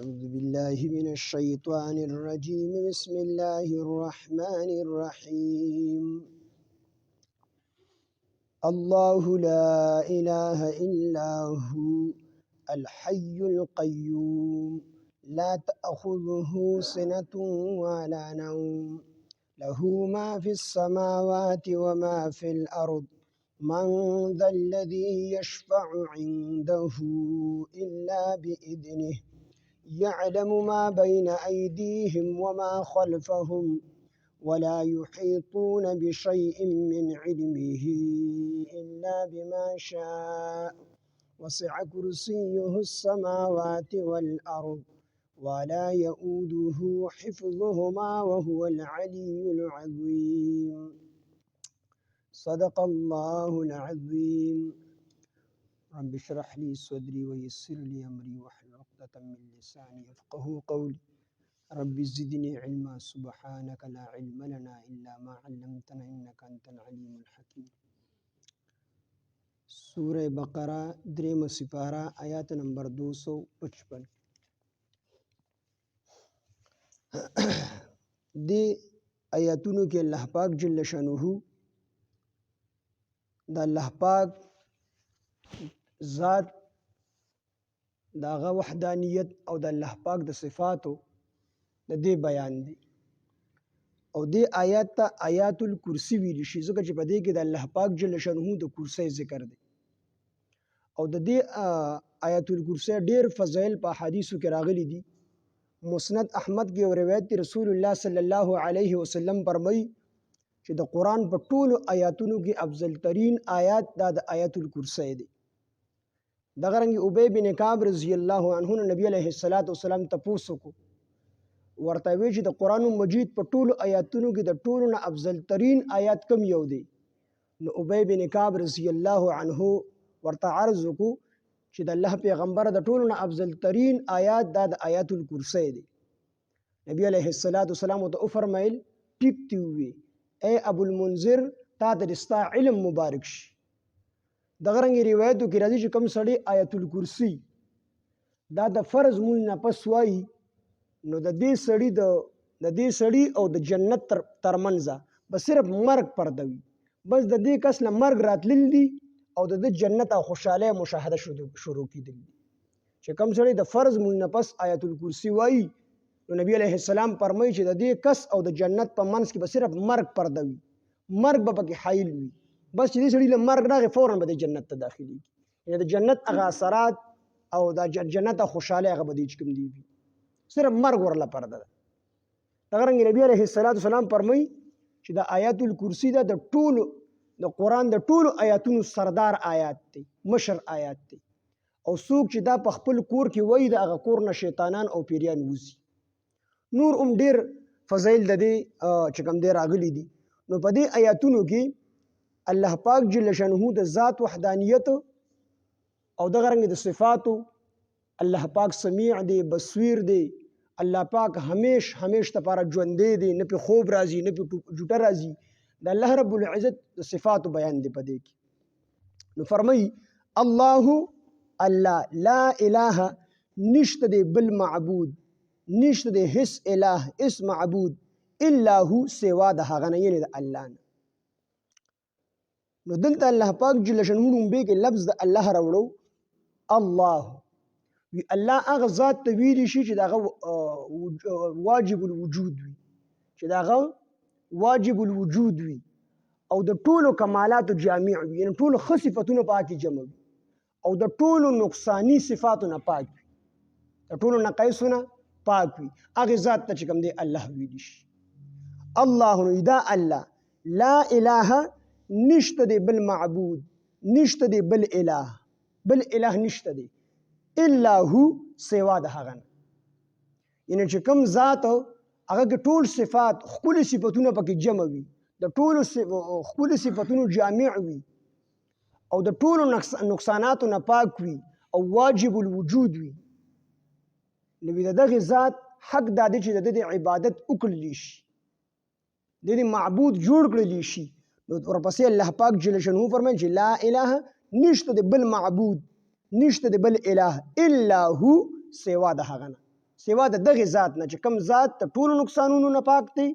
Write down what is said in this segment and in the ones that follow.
أعوذ بالله من الشيطان الرجيم بسم الله الرحمن الرحيم الله لا إله إلا هو الحي القيوم لا تأخذه سنة ولا نوم له ما في السماوات وما في الأرض من ذا الذي يشفع عنده إلا بإذنه يعلم ما بين أيديهم وما خلفهم ولا يحيطون بشيء من علمه إلا بما شاء وسع كرسيه السماوات والأرض ولا يؤوده حفظهما وهو العلي العظيم صدق الله العظيم رب اشرح لي صدري ويسر لي أمري واحلل عقدة من لساني يفقهوا قولي رب زدني علما سبحانك لا علم لنا إلا ما علمتنا إنك أنت العليم الحكيم. سورہ بقرہ دریم سپارہ آیات نمبر 255. دی آیاتونو کې الله پاک جل شانه د الله پاک ذات داغه وحدانیت او د الله پاک د صفاتو د دې بیان دی او دې آیات ته آیات الکرسی ویل شي ځکه چې په دې کې د الله پاک جل شانه د کرسی ذکر دی او د دې آیات الکرسی ډېر فضایل په حدیثو کې راغلي دي. مسند احمد کې یو روایت دی رسول الله صلی الله علیه وسلم فرمایي چې د قرآن په ټولو آیاتونو کې افضل ترین آیات دا د آیات الکرسی دی. دغه رنګ ابی بن کعب رضی الله عنه نبی علیه السلام تپوس وکړو ورته وی چې د قرآن مجید په ټولو آیاتونو کې د ټولو نه افضل ترین آیات کم یو دی؟ نو ابی بن کعب رضی الله عنه ورته عرض وکړو چې د الله پیغمبر د ټولو نه افضل ترین آیات دا د آیات الکرسی دی. نبی علیه السلام ته فرمایل ټیک دی وی اے ابو المنذر تا د ستا علم مبارک شي. دغه رنګ روایتو کې راځي چې کوم سړی آیت الکرسی دا د فرض مون نه پس وایي نو د دې سړی او د جنت ترمنځ به صرف مرګ پرده وي، بس د دې کس نه مرګ راتلل دي او د جنت او خوشاله مشاهده شروع کیدل دي. چې کوم سړی د فرض مون نه پس آیت الکرسی وایي نو نبی علیه السلام فرمایي چې د دې کس او د جنت په منځ کې به صرف مرګ پرده وي، مرګ به پکې حایل وي، بس چې دې سړي له مرګ راغی فوراً به د جنت ته داخلي یعنی د جنت هغه اثرات او د جنت خوشاله هغه به دې چې کوم دی صرف مرګ ورله پرده ده. دغه رنګ نبی علیه السلام فرمایي چې د آیات الکرسی دا د ټولو د قرآن د ټولو آیاتونو سردار آیات دی، مشر آیات دی او څوک چې دا په خپل کور کې وایي د هغه کور نه شیطانان او پیریان وځي. نور ډېر فضایل د دې چې کوم دی راغلي دي. نو په دې آیاتونو کې الله پاک جل شانه د ذات وحدانیت او دغه رنګ د صفاتو الله پاک سمیع دی، بصیر دی، الله پاک همیش لپاره ژوندی دی، نه پې خوب راځي نه پې جوټه راځي. د الله رب العزت د صفاتو بیان دی په دې کې. نو فرمایي الله لا اله نشته دی بل معبود، نشته دی هیڅ اله هیڅ معبود الا هو سوا د هغه نه یعنې د الله نه. نو دلته الله پاک جل شانه لومبۍ کې لفظ د الله راوړو الله وی الله هغه ذات ته ویلی شي چې دغه واجب الوجود وي، چې دغه واجب الوجود وي او د ټولو کمالاتو جامع وي، یعنی ټولو ښه صفتونو پاکې جمع وي او د ټولو نقصانی صفاتو نه پاک وي، د ټولو نقایصو نه پاک وي. هغې ذات ته چې کوم دی الله ویلی شي. الله نو دا الله لا اله نشته دی بل معبود، نشته دی بل اله نشته دی الا هو سوا د هغه نه. یعنی چې کوم ذات هغه کې ټول صفات ښکلي صفتونه پکې جمع وي، د ټولو ښکلي صفتونو جامع وي او د ټولو نقصاناتو نه پاک وي او واجب الوجود وي. نو د دغه ذات حق دا دی چې د دې عبادت وکړلی شي، د دې معبود جوړ کړلی شي. نو ورپسې الله پاک جل شانه فرمایي چې لا اله نشته د بل معبود، نشته د بل اله الا هو سوا د هغه نه، سوا د دغه ذات نه چې کم ذات ته ټول نقصانونو نه پاک دی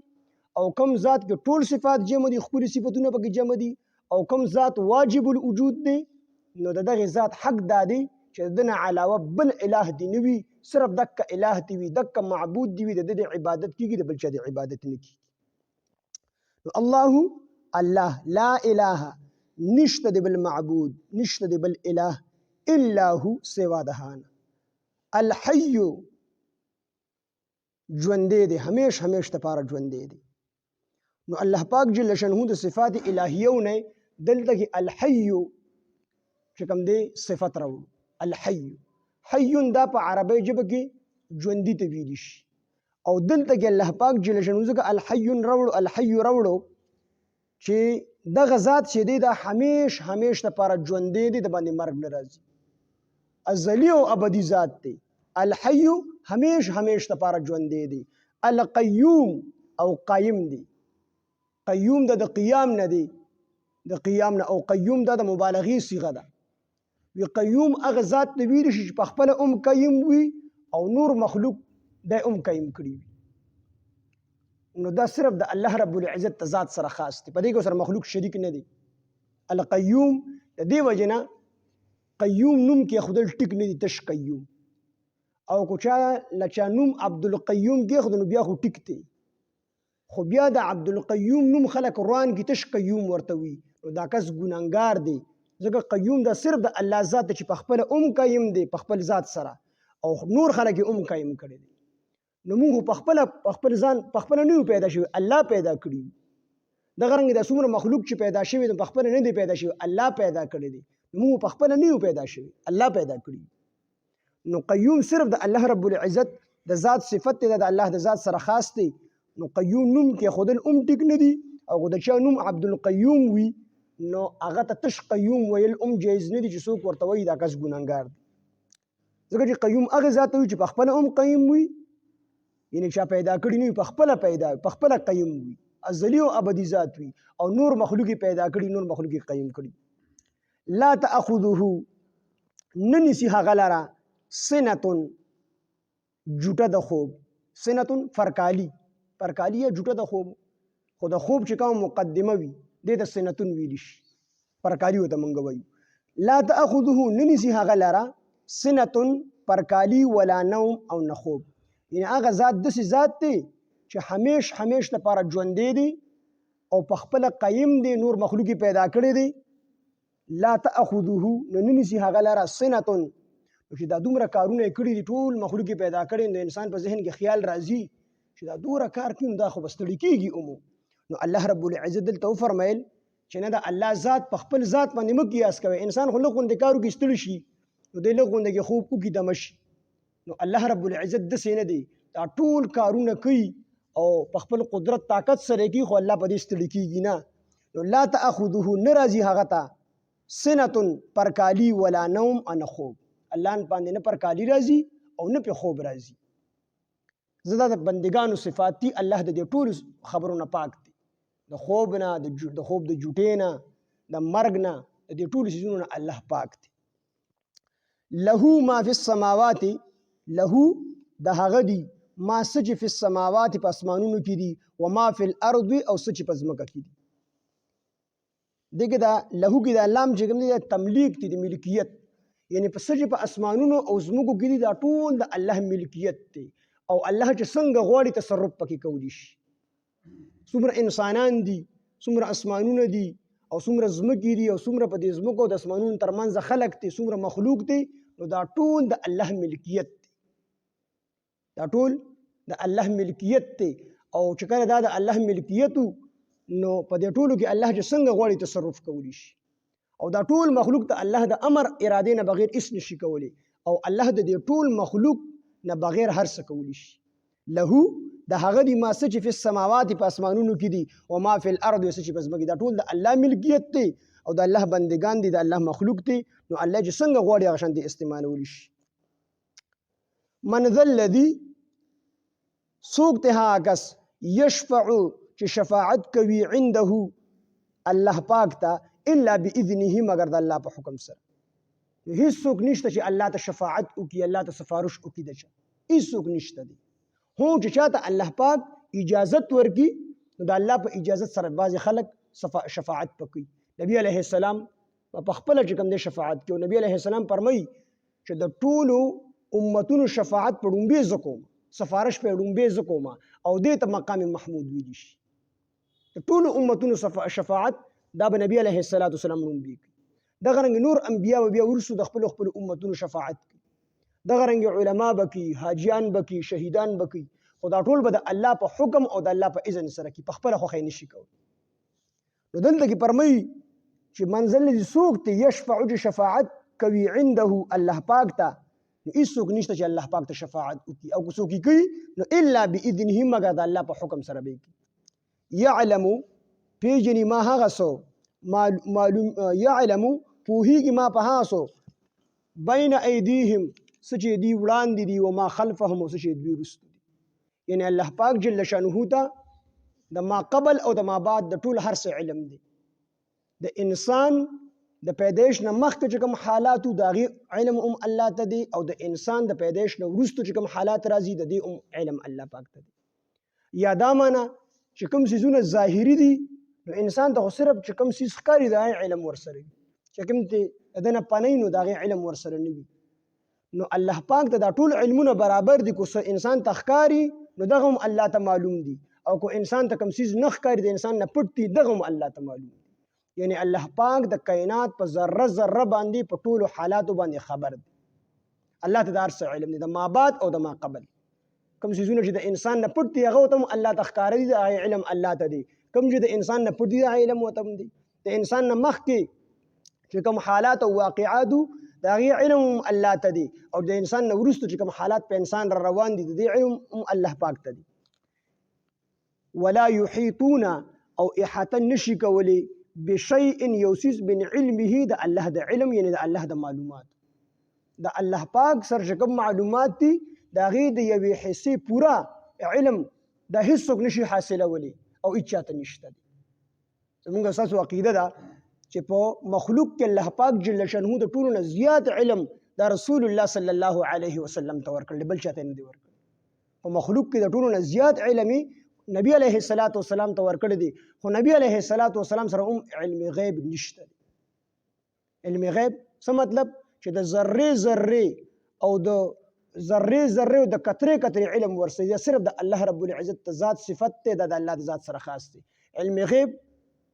او کم ذات کې ټول صفات جمع دي خپل صفاتونه پکې جمع دي او کم ذات واجب الوجود دی نو د دغه ذات حق دادی چې دنه علاوه بل اله دی نوي صرف دک اله دی وي دک معبود دی وي د دې عبادت کیږي د بل چا د عبادت نه کیږي الله لا اله نشته دی بل معبود نشته دی بل اله الا هو سوا دهان الحي ژوندې دی همیش لپاره ژوندې دی نو الله پاک جل شانه د صفات الهیو نه دلته کې الحي چې کوم دی صفت راوړو الحي حي دا په عربی ژبه کې ژوندې ته ویل شي او دلته کې الله پاک جل شانه ځکه الحي راوړو چې دغه ذات چې دی دا همیش لپاره ژوندې دی د باندې مرګ نه راځي ازلی او ابدي ذات دی الحي همیش لپاره ژوندې دی القيوم او قائم دی قیوم د قیام نه دی د قیام نه او قیوم د مبالغه صيغه ده وی قیوم هغه ذات دی ویل شي په خپل قیم وي او نور مخلوق د قیم کړی وي نو دا صرف د الله رب العزت ذات سره خاص دی په دې کې سره مخلوق شریک نه دی القیوم د دې وجنه قیوم نوم کې خودل ټیک نه دی تش قیوم او کوچا لچا نوم عبد القیوم کې خود نو بیا خو ټیک دی خو بیا د عبد القیوم نوم خلق قرآن کې تش قیوم ورته وي نو دا کس ګناهګار دی ځکه قیوم دا صرف د الله ذات چې په خپل قیم دی په خپل ذات سره او نور خلک قیم کړي دي نو موږ په خپل ځان په خپل نه پیدا شوی الله پیدا کړی دغه رنګ د څومره مخلوق چې پیدا شوی په خپل نه دی پیدا شوی الله پیدا کړی دی موږ په خپل نه پیدا شوی الله پیدا کړی نو قیوم صرف د الله رب العزت د ذات صفت دی د الله د ذات سره خاص دی نو قیوم نوم کې خودل ټیک نه دی او د چا نوم عبد القیوم وي نو هغه ته تش قیوم ویل جایز نه دی چې څوک ورته وایي دا کس ګناهګار دی ځکه چې قیوم هغه ذات وي چې په خپل قیم وي یعنی چا پیدا کړی نه په خپل قیم وي ازلی او ابدي ذات وي او نور مخلوق پیدا کړی نور مخلوق قیم کړی لا تاخذه ننسی هغه لرا سنتون جوټه د خوب سنتون فرکالی یا جوټه د خوب خو د خوب چې کوم مقدمه وي د سنتون ویل شي فرکالی وته مونږ وایو لا تاخذه ننسی هغه لرا سنتون فرکالی ولا نوم او نخوب یعنی هغه ذات داسې ذات دی چې همیش لپاره ژوندې دی او په خپل قیم دی نور مخلوق پیدا کړی دی لا تاخذه ننسی هغه لرا سنتون چې دا دومره کارونه کړی دي ټول مخلوق پیدا کړي نو انسان په ذهن کې خیال راځي چې دا دومره کار کوي دا خو بستړي کیږي نو الله رب العزت دلته فرمایل چې نه دا الله ذات په خپل ذات باندې مقیاس کوي انسان خو لغون د کارو کې ستړي شي نو د لغون د خوب کو کې دمش نو الله رب العزت د سینه دی دا ټول کارونه کوي او په خپل قدرت طاقت سره کوي خو الله په دې ستړي کیږي نه نو لا تاخذه ناراضي هغه تا سنتون پرکالی ولا نوم ان خوب الله باندې نه پرکالی راځي او نه په خوب راځي زدا د بندگانو صفات دي الله د دې ټول خبرونه پاک دي د خوب نه د خوب د جوټې نه د مرګ نه د دې ټول شیزونو نه الله پاک دي له ما فی السماوات له د هغه دی ما سج فی السماوات په اسمانونو کې دي و ما فی الارض او سج په ځمکه کې دي دغه دا له کې دا لام چې کوم دی تملیک دي د ملکیت یعنی په سج په اسمانونو او ځمکو کې دي دا ټول د الله ملکیت دی او الله چې څنګه غواړي تصرف پکې کولی شي څومره انسانان دي څومره اسمانونه دي او څومره ځمکې دي او څومره په دې ځمکو د اسمانونو ترمنځ خلق دي څومره مخلوق دي نو دا ټول د الله ملکیت دی دا ټول د الله ملکیت دی او چې کله دا د الله ملکیت نو په دې ټولو کې الله چې څنګه غواړي تصرف کولی شي او دا ټول مخلوق ته الله د امر اراده نه بغیر هیڅ نشي کولی او الله د دې ټول مخلوق نه بغیر هر څه کولی شي له د هغه دی ما څه چې په سماوات په اسمانونو کې دي او ما فی الارض څه چې په ځمکه دا ټول د الله ملکیت دی او د الله بندگان دي د الله مخلوق دي نو الله چې څنګه غواړي هغه شان دي استعمالولی شي من ذا الذی څوک ته هغه کس یشفع چې شفاعت کوي عنده الله پاک ته الا باذنه مگر د الله په حکم سره هیڅ څوک نشته چې الله ته شفاعت وکړي الله ته سفارش وکړي دچا هیڅوک نشته دی. هو چې چاته الله پاک اجازت ورکي نو د الله په اجازت سره بعضې خلک شفاعت پکوي. نبی علیه السلام په خپله چې کوم دی شفاعت کوي. نبی علیه السلام فرمایي چې د ټولو امتونو شفاعت په ډومبې زه کوم، سفارش په ډومبې زه کوم او دې ته مقام محمود ویلی شي. د ټولو امتونو شفاعت دا به نبی علیه السلام ډومبې کوي. دغه رنګ نور انبیا به بیا وروستو د خپلو امتونو شفاعت کوي. دغه رنګ علما به کوي، حاجیان به کوي، شهیدان به کوي، خو دا ټول به د الله په حکم او د الله په اذن سره کوي، په خپله خوښۍ نشي کولی. نو دلته کې فرمایي چې منزل الذي څوک دی یشفع چې شفاعت کوي عنده الله پاک ته، نو هیڅوک نشته چې الله پاک ته شفاعت وکړي، او که څوک یې کوي نو الا باذنه مګر د الله په حکم سره به یې کوي. یعلم پیژني ما هغه څه معلوم یعلم پوهیږي ما په هغه څه بین ایدیهم څه چې دوی وړاندې دي و ما خلفهم او څه چې دوی وروسته دي. یعنی الله پاک جل شانه ته د ما قبل او د ما بعد د ټول هر څه علم دی. د انسان د پیدایش نه مخکې چې کوم حالاتو د هغې علم هم الله ته دی، او د انسان د پیدایش نه وروسته چې کوم حالات راځي د دې هم علم الله پاک ته دی. یا دا معنی چې کوم څیزونه ظاهري دي نو انسان ته خو صرف چې کوم څیز ښکاري د هغې علم ورسره وي، چې کوم ته د ده نه پنی نو د هغې علم ورسره نه وي. نو الله پاک ته دا ټول علمونه برابر دي. که انسان ته ښکاري نو دغه هم الله ته معلوم دي، او که انسان ته کوم څیز نه ښکاري د انسان نه پټ دي دغه هم الله ته معلوم دي. یعنی الله پاک د کائنات په ذره ذره باندې په ټولو حالاتو باندې خبر دی. الله ته د هر څه علم دی، د ما بعد او د ما قبل. کوم څیزونه چې د انسان نه پټ دي هغه ته هم الله ته ښکاره دي، د هغې علم الله ته دی. کوم چې د انسان نه پټ دي د هغې علم ورته هم دی. د انسان نه مخکې چې کوم حالات او واقعات د هغې علم هم الله ته دی، او د انسان نه وروسته چې کوم حالات په انسان را روان دي د دې علم هم الله پاک ته دی. ولا یحیطون او احاطه نشي کولی بشیء یو څیز من علمه د الله د علم، یعنی د الله د معلومات. د الله پاک سره چې کوم معلومات دي د هغې د یوې حصې پوره علم دا هیڅوک نشي حاصلولی او هیڅ چاته نشته دی. زموږ ستاسو عقیده ده چې په مخلوق کې الله پاک جل شانه د ټولو نه زیات علم دا رسول الله صلی الله علیه وسلم ته ورکړی، بل چاته نه دی ورکړی. په مخلوق کې د ټولو نه زیات علم نبی علیه السلام ته ورکړی دی، خو نبی علیه السلام سره هم علم غیب نشته دی. علم غیب څه مطلب؟ چې د ذرې ذرې او د قطرې قطرې علم ورسره دی، صرف د الله رب العزت ته ذات صفت دی، دا د الله د ذات سره خاص دی. علم غیب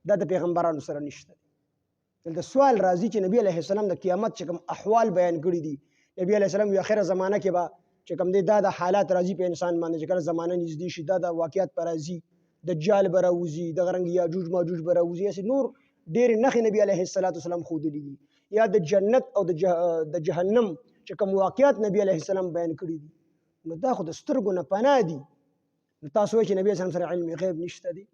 دا د پیغمبرانو سره نشته دی. دلته سوال راځي چې نبی علیه السلام د قیامت چې کوم احوال بیان کړي دي، نبی علیه السلام یو اخره زمانه کې به چې کوم دی دا د حالات راځي په انسان باندې، چې کله زمانه نږدې شي دا د واقعیت به راځي، دجال به راوځي، دغه رنګ یاجوج ماجوج به راوځي، هسې نور ډېرې نښې نبي علیه السلام ښودلي دي. یا د جنت او د جهنم چې کوم واقعات نبی علیه السلام بیان کړي دي، نو دا خو د سترګو نه پناه دي. نو تاسو وایئ چې نبی علیه السلام سره علم غیب نشته دی،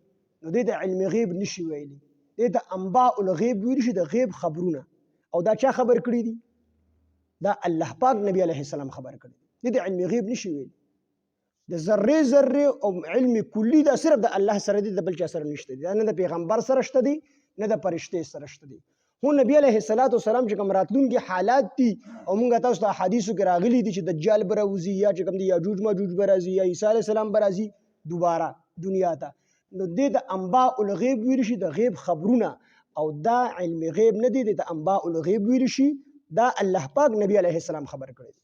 نو دې ته علم غیب نشي ویلی، دې ته انباء الغیب ویلی شي، د غیب خبرونه. او دا چا خبر کړي دي؟ دا الله پاک نبی علیه السلام خبر کړي دي. دې ته علم غیب نشي ویلی. د ذرې ذرې او علم کلی دا صرف د الله سره دی، د بل چا سره نشته دی. دا نه د پیغمبر سره شته دی، نه د فرشتې سره شته دی. هو نبی علیه السلام چې کوم راتلونکي حالات دي او موږ تاسو ته احادیثو کې راغلي دي چې دجال به راوځي، یا چې کوم دی یاجوج ماجوج به راځي، یا عیسی علیه السلام به راځي دوباره دنیا ته، نو دې ته انباء الغیب ویل شي، د غیب خبرونه. او دا علم غیب نه دی، دې ته انباء الغیب ویل شي. دا الله پاک نبی علیه السلام خبر کړی دی.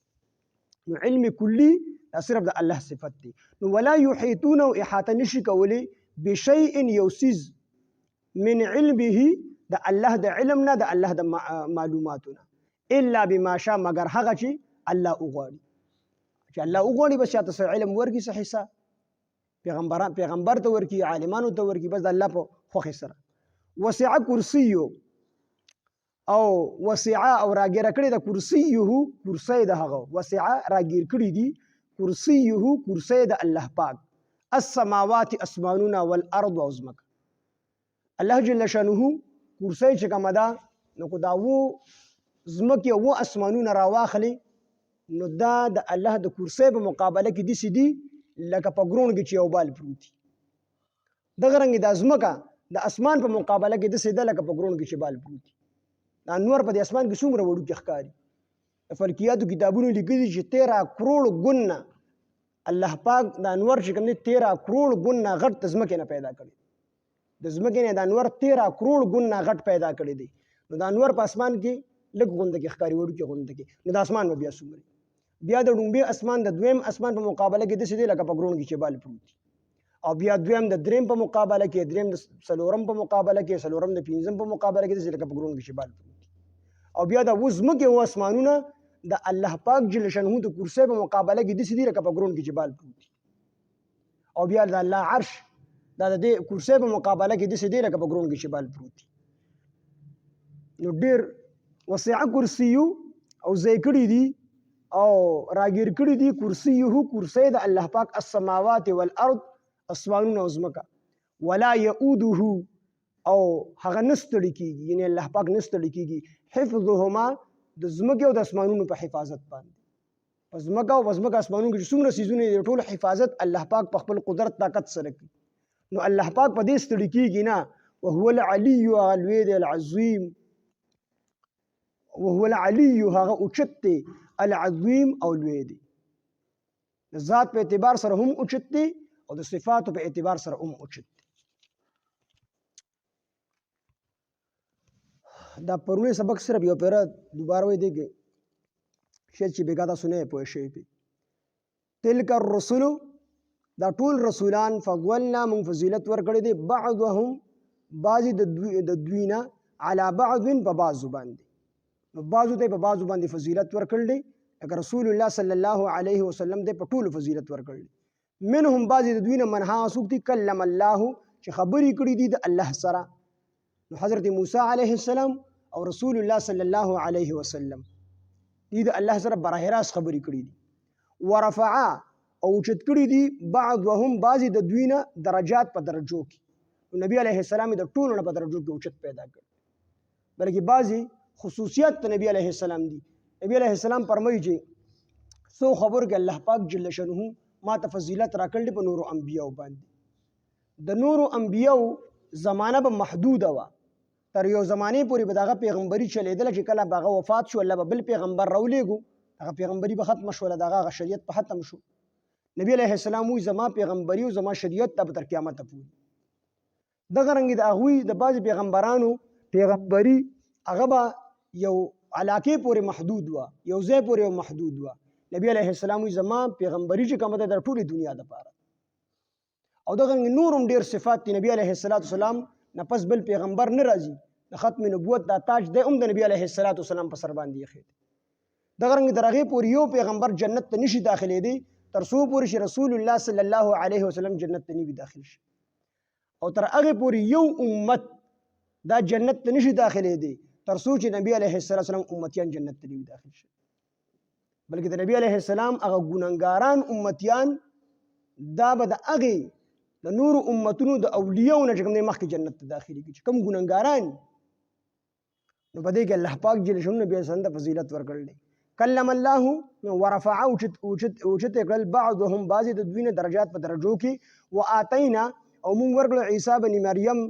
نو علم کلی دا صرف د الله صفت دی. نو ولا یحیطون او احاطه نشي کولی بشیء یو څیز من علمه د الله د علم نه، د الله د معلوماتونه، الا بما شاء مگر هغه چې الله وغواړي. چې الله وغواړي بس چاته څه علم ورکړي، څه حصه پیغمبر ته ورکړي، عالمانو ته ورکړي، بس د الله په خوښې سره. وسع کرسیو او وسع او راګیره کړي د کرسیه، کرسی د هغه وسع راګیر کړي دي، کرسیه کرسی د الله پاک، السماوات اسمانونه، والارض او ځمکه. الله جل شانه کرسی چې کومه ده نو که دا ځمکې او اسمانونه راواخلي نو دا د الله د کرسی په مقابله کې داسې دي لکه په ګروڼ کې چې یو بال پروت وي. دغه رنګې دا ځمکه د اسمان په مقابله کې داسې ده لکه په ګروڼ کې چې بال پروت وي. دا انور په دې اسمان کې څومره وړوکي ښکاري. د فلکیاتو کتابونو لیکلي چې 13 کروڑ ګونه الله پاک د انور چې کوم دی 13 کروڑ ګونه غټ د ځمکې نه پیدا کړی د ځمکې نه د انور 13 کروڑ ګونه غټ پیدا کړی دی نو د انور په اسمان کې لږ غونډه کې ښکاری وړو کې غونډه کې نو د اسمان به بیا څومره بیا د ډومبي اسمان د دویم اسمان په مقابله کې د سیدی لکه په ګرون کې چې بال پروت او بیا دویم د دریم په مقابله کې دریم د سلورم په مقابله کې سلورم د پنځم په مقابله کې د لکه په ګرون کې چې بال پروت او بیا د وزمکه او اسمانونه د الله پاک جل شانه د کرسي په مقابله کې د سیدی لکه په ګرون کې چې بال پروت او بیا د الله عرش دا د کرسي په مقابله کې د سیدی لکه په ګرون کې چې بال پروت نو ډیر وسع کرسیو او ذکرې دي او راګیر کړي دي کرسي د الله پاک السماوات والارض اسمانونه او ځمکه ولا يؤوده او هغه نستړي کیږي یعنی الله پاک نستړي کیږي حفظهما د ځمکې او د اسمانونو په حفاظت باندې په ځمکه او ځمکه اسمانونو کې څومره سيزونه دي ټول حفاظت الله پاک په خپل قدرت طاقت سره کوي نو الله پاک په دې ستړي کیږي نه وهو العلي العظيم وهو العلي هغه اوچت دی العظیم او لوی دی د ذات په اعتبار سره هم اوچت دی او د صفاتو په اعتبار سره هم اوچت دی دا پرونه سبق صرف یو پیرا دوباره وای دیږي شې چې بیګاته سنې پوه شي پی تلک الرسل دا ټول رسولان فضلنا من فضیلت ورکړي دي بعضهم بعضی د دوینا علی بعض په بعض باندې بعضو ته په بعضو باندې فضیلت ورکړل لکه رسول الله صلی الله علیه وسلم دې په ټولو فضیلت ورکړل منهم بعض د دوی نه منها سوکتی کلم الله چې خبرې کړې دي د الله سره نو حضرت موسی علیه السلام او رسول الله صلی الله علیه وسلم دې د الله سره براه راست خبرې کړې دي ورفع او چت کړې دي بعضهم بعض د دوی نه درجات په درجو کې نبی علیه السلام د ټولو نه په درجو کې اوچت پیدا کړ بلکې بعضی خصوصیات نبی علیہ السلام دی نبی علیہ السلام فرمایي چې سو خبر کې الله پاک جل شانه ما ته فضیلت راکړل په نورو انبیاء باندې د نورو انبیاء زمانہ به محدود و تر یو زمانه پورې به دغه پیغمبري چلیدل چې کله هغه وفات شو الله به بل پیغمبر راولېګو هغه پیغمبري به ختم شو دغه شریعت په ختم شو نبی علیہ السلام وی زما پیغمبري او زما شریعت ته تر قیامت پورې دغه رنګ د هغوی د بعض پیغمبرانو پیغمبري هغه به یو علاقه پورې محدود و یو ځای پورې محدود و نبی علیہ السلام زما پیغمبري چې کوم د ټولې دنیا د پاره او دغه نورم ډیر صفات دي نبی علیہ السلام نه پس بل پیغمبر نه راځي د ختم نبوت دا تاج د د نبی علیہ السلام په سر باندې خېد دغه رنګ درغه پورې یو پیغمبر جنت ته نشي داخلي دي تر څو پورې چې رسول الله صلی الله علیه وسلم جنت ته نه وي داخل شي او تر هغه پورې یو امت دا جنت ته نشي داخلي دي تر څو چې نبی علیه السلام امتیان جنت ته نه داخل شي بلکې د نبی علیه السلام هغه ګونګاران امتیان دا به د هغه د نور امتونو د اولیاء نه چې کوم مخکې جنت ته داخلي کی کوم ګونګاران نو په دې کې الله پاک جل شانه نبی سند فضیلت ورکړل کلم الله ورفع اوچت کړل بعضهم بعض د دوی نه درجات په درجو کې واتینا او مونږ ورکړل عیسی بن مریم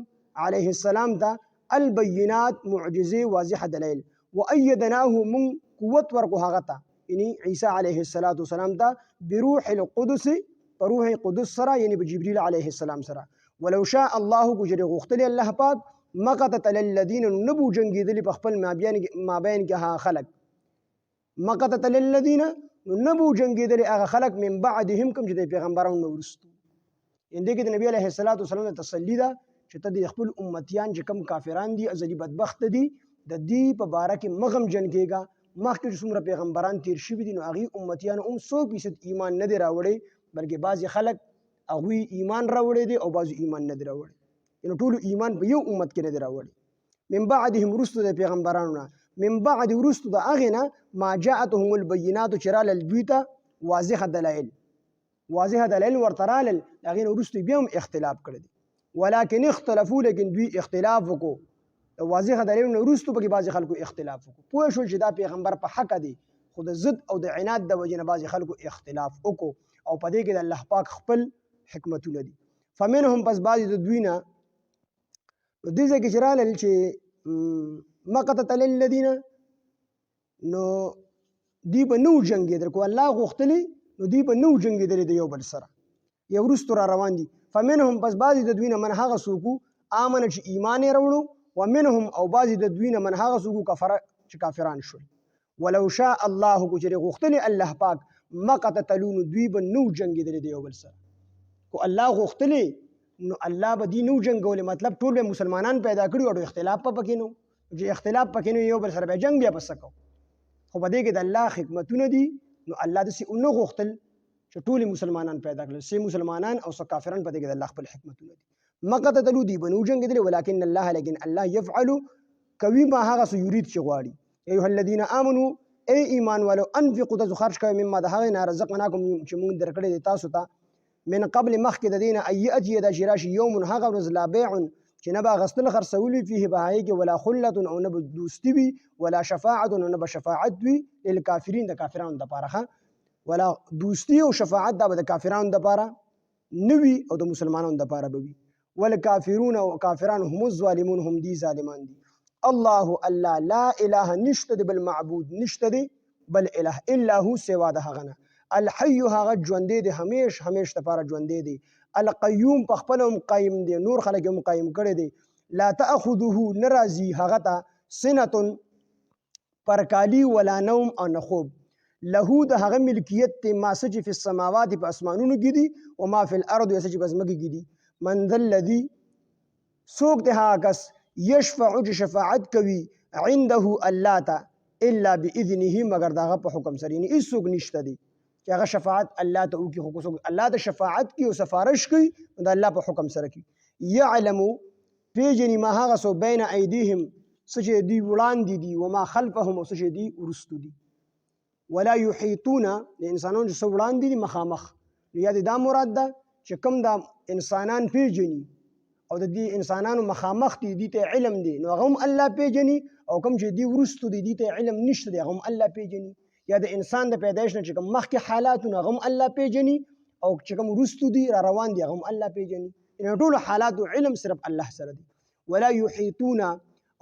علیه السلام ته البینات معجزه واضح دلیل وأيدناه من قوت ورکو هغه ته یعنی عیسی علیه السلام ته بروح القدس روح قدس سره یعنی بجبريل علیه السلام سره ولو شاء الله کجری غختلی الله پاک مقتتل الذين نبو جنگیدلی په خپل مابین کې ها خلق مقتتل الذين نبو جنگیدلی هغه خلق من بعدهم کوم چې پیغمبرانو ورستو اندې کې د نبی علیه السلام تسلی ده چې ته د خپل امتیان چې کم کافران دي ازلی بدبخت دي د دې په باره کې مغم جن کېږي مخکې څومره پیغمبران تیر شوي دي نو هغې امتیان هم 100% ایمان نه دی راوړی بلکې بعضې خلک هغوی ایمان راوړی دی او بعضو ایمان نه دی راوړی یعنې ټولو ایمان په یو امت کې نه دی راوړی من بعدهم وروستو د پیغمبرانو نه من بعد وروستو د هغې نه ما جاءتهم البینات چې رالل دوی ته واضحه دلایل ورته رالل د هغې نه وروستو بیا هم اختلاف کړی دی ولكن اختلافو لیکن دوی اختلاف وکړو واضح دلیل نه وروستو پکې بعضې خلکو اختلاف وکړو پوه شول چې دا پیغمبر په حق دی خو د ضد او د عناد د وجې نه بعضې خلکو اختلاف وکړو او په دې کې د الله پاک خپل حکمتونه دي فمنهم پس بعضې د دوی نه نو دې ځای کې چې رالل چې مقتتل الذین نو دی به نو جنګېدل کو الله غوښتلی نو دوی به نو جنګېدلې د یو بل سره یو وروستو را روان دي فمنهم پس بعضې د دوی نه من هغه څوک آمنه چې ایمان یې راوړو ومنهم او بعضې د دوی نه من هغه څوک کفره چې کافران شول ولو شاء الله کو چې غوښتلې الله پاک مقتتلون دوی به نو جنګېدلې د یو بل سره کو الله غوښتلې نو الله به دی نو جنګولې مطلب ټول به مسلمانان پیدا کړي او اختلاف په پکې نو چې اختلاف پکې نو یو بل سره به جنگ بیا پس کو خو په دې کې د الله حکمتونه دي نو الله داسې نو غوښتل چې ټول مسلمانان پیدا کړل سي مسلمانان او سو کافران په دې کې د الله خپل حکمتونه دي مقتتلو دی بنو جنګېدلې ولکن الله لیکن الله يفعل کوي ما هغه سو یرید چې غواړي ایها الذين امنوا ای ایمان والو انفقوا تاسو خرج کوئ مما د هغه نه رزقناکم چې موږ درکړې دي تاسو ته من قبل مخکې د دینه ایاتي د شراشي یوم هغه ورځ لا بیع چې نه به غسل خرڅول فيه بهایي کې ولا خلة او نه دوستی وي ولا شفاعت او نه به شفاعت وي للکافرین د کافرانو لپاره ولا دوستی او شفاعت د کافرانو لپاره نوي او د مسلمانانو لپاره به وي والکافرون او کافران هم الظالمون هم دي ظالمان دي الله الله لا اله نشته بالمعبود نشته بل اله الا هو سوا د هغه نه الحي هغه ژوندې دی همیش لپاره ژوندې دی القیوم په خپل هم قایم دی نور خلک هم قایم کړی دی لا تاخذه نرازی هغه ته سنه پرکالی ولا نوم او نخوب له د هغه ملکیت ته ما سج فی السماوات په اسمانونو کې دي او ما فی الارض یسج په ځمکه کې دي من ذا الذی سوق ده هغه کس یشفع شفاعت کوي عنده الله ته الا باذنه مگر دغه په حکم سره نه هیڅوک نشته دی چې هغه شفاعت الله ته وکي خو الله د شفاعت کی او سفارش کوي د الله په حکم سره کوي يعلم پیجنی ما هغه سو بین ایدیهم سچې دی وړاندې دي و ما خلفهم او سچې دی ورستو دي ولا يحيطون الانسانون چې وړاندې دي مخامخ یا دا مراد ده چې کوم د انسانان پیجنی او د دې انسانانو مخامخ دي ته علم دي نو هم الله پیجنی او کوم چې دی ورستو دي ته علم نشته دي هم الله پیجنی یا د انسان د پیدایش نه چې کوم مخکې حالاتونه هم الله پیجنی او چې کوم ورستو دي را روان دي هم الله پیجنی ان ټول حالات علم صرف الله سره دي ولا يحيطون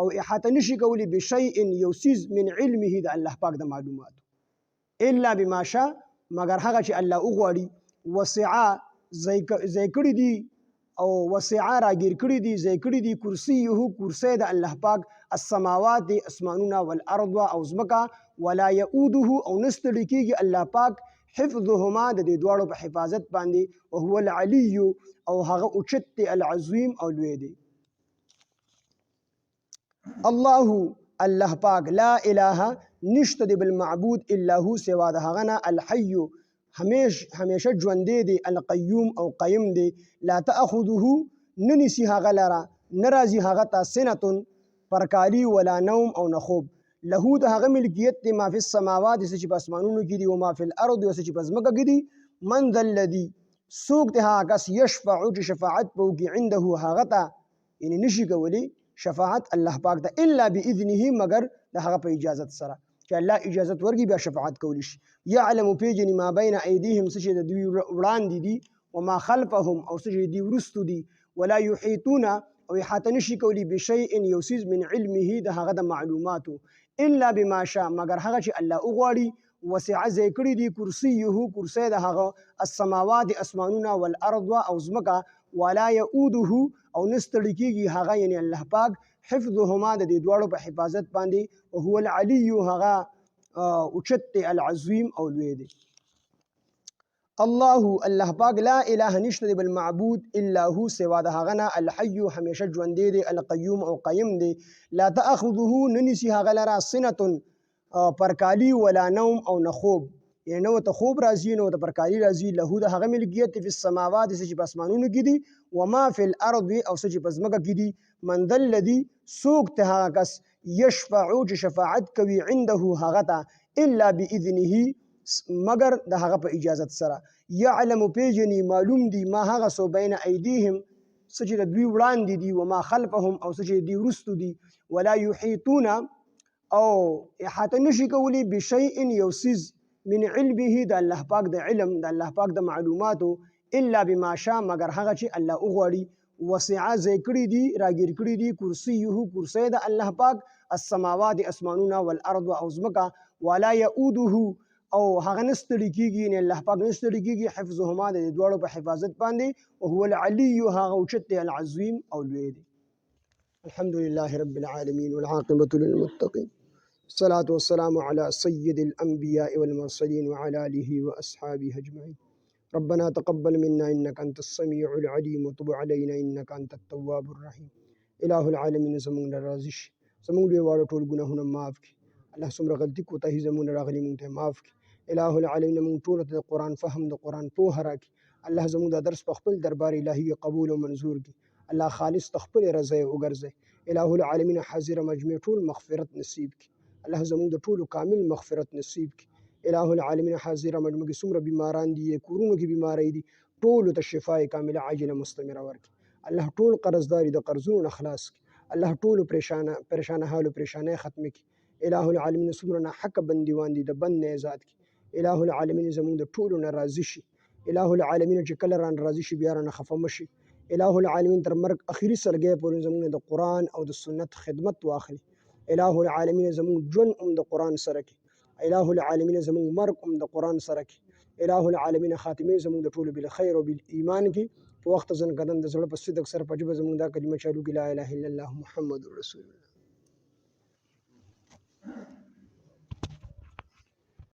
او احاطه نشي کولی بشيء يوسيز من علمه د الله پاک د معلومات الا بما شاء مگر هغه چې الله وغواړي وسع ذکر دي او وسع راګیر کړی دي ذکر دي کرسیه کرسی د الله پاک السماوات اسمانونه والارض او زمکا ولا يؤوده او نستړي کیږي الله پاک حفظهما د دې دواړو په حفاظت باندې او هو العلی او هغه اوچت العظیم او لوی دی الله پاک لا اله نشته دی بالمعبود الا هو سوا د هغه نه الحي همیشه ژوندې دی القیوم او قیم دی لا تاخذه ننسی هغه لرا ناراضي هغه ته سنه پرکالی ولا نوم او نخوب له د هغه ملکیت دی ما فی السماوات چې په اسمانونو کې دی او ما فی الارض چې په ځمکه کې دی من ذا الذی سوق ته هغه کس یشفع شفاعت بوږي عنده هغه ته یعنی نشي کولی شفاعت الله پاک ته الا باذنه مگر د هغه په اجازه سره چې الله اجازه ورګي بیا شفاعت کولی شي يعلم پیجن ما بین ایدیهم چې د دوی وړاندې دي او ما خلفهم او چې دی ورستو دي ولا يحيطون او احاطه نشي کولی بشيء يوسيز من علمه د هغه د معلوماتو الا بما شاء مگر هغه چې الله وغواړي وسع ذکر دي کرسیه کرسی د هغه السماوات اسمانونه والارض او زمکا ولا يؤوده او نستړي کیږي هغه یعنی الله پاک حفظهما د دې دواړو په حفاظت باندې او هو العلی هغه اوچت العظیم او لوی دی الله پاک لا اله نشته بالمعبود الا هو سوا د هغه نه الحي همیشه ژوندې دی القیوم او قیم دی لا تاخذه ننسی هغه لرا سنه پرکالی ولا نوم او نخوب یعنی نو ته خوب راځي نو ته پرکالی راځي له د هغه ملکیت په السماوات چې په اسمانونو کې دي و ما فی الارض او چې په ځمکه کې دي من ذا الذی سوق ته هغه کس یشفع شفاعت کوي عنده هغه ته الا باذنه مگر د هغه په اجازه سره يعلم پیجنی معلوم دی ما هغه سو بین ایدیهم چې د دوی وړاندې دي و ما خلفهم او چې دی ورستو دي ولا يحيطون او احاطه نشي کولی بشيء يوسيز من علمه د الله پاک د علم د الله پاک د معلوماتو الا بما شاء مگر هغه چې الله وغواړي وسع ذکر دي راګیر کړی دي کرسیه کرسی د الله پاک السماوات اسمانونه والارض او زمکا ولا يؤوده او هغه نستړي کیږي نه الله پاک نستړي کیږي حفظهما د دواړو په حفاظت باندې او هو العلی هغه اوچت دی العظیم او لوی دی. الحمد لله رب العالمين والعاقبة للمتقين الصلاة والسلام على سيد الأنبياء والمرسلين وعلى آله وأصحابه أجمعين. ربنا تقبل منا إنك أنت السميع العليم وتب علينا إنك أنت التواب الرحيم. إله العالمين زمون رازش زمون لوی واړه ټول ګناهونه معاف کړي. الله څومره غلطي کوتاهي زمون راغلي مونږ ته معاف کړي. الہ العالمین مونږ ټول ته د قرآن فهم د قرآن پوهه راکړي. الله زموږ د درس په خپل دربار الهي قبول او منظور کړي. الله خالص د خپل رضا وګرځي. الہ العالمین حاضر مجمع ټول مغفرت نصیب کړي. الله زموږ د ټولو کامل مغفرت نصیب کړي. الہ العالمین حاضر مجمع کې څومره بیماران دي کورونو کې بیماری دي ټول ته شفای کامله عاجله مستمره ورکړي. الله ټول قرضداري د قرضونو نه خلاص کړي. الله ټول پریشان حال او پریشانه ختم کړي. الہ العالمین څومره ناحق بندیوان دي د بند نه آزاد کړي. الہ العالمین زموږ د ټولو نه راضي شي. الہ العالمین چې کله ران راضي شي بیا رانه خفه مشي. الہ العالمین تر مرګ اخري سلګۍ پورې زموږ د قرآن او د سنت خدمت واخلي. الہ العالمین زموږ ژوند هم د قرآن سره کړي. الہ العالمین زموږ مرګ هم د قرآن سره کړي. الہ العالمین خاتمه زموږ د ټولو بالخیر او بالایمان کې په وخت ځن قدم د زړه په صدق سره په جبه زموږ دا کلمه چالو کې لا اله الا الله محمد رسول الله.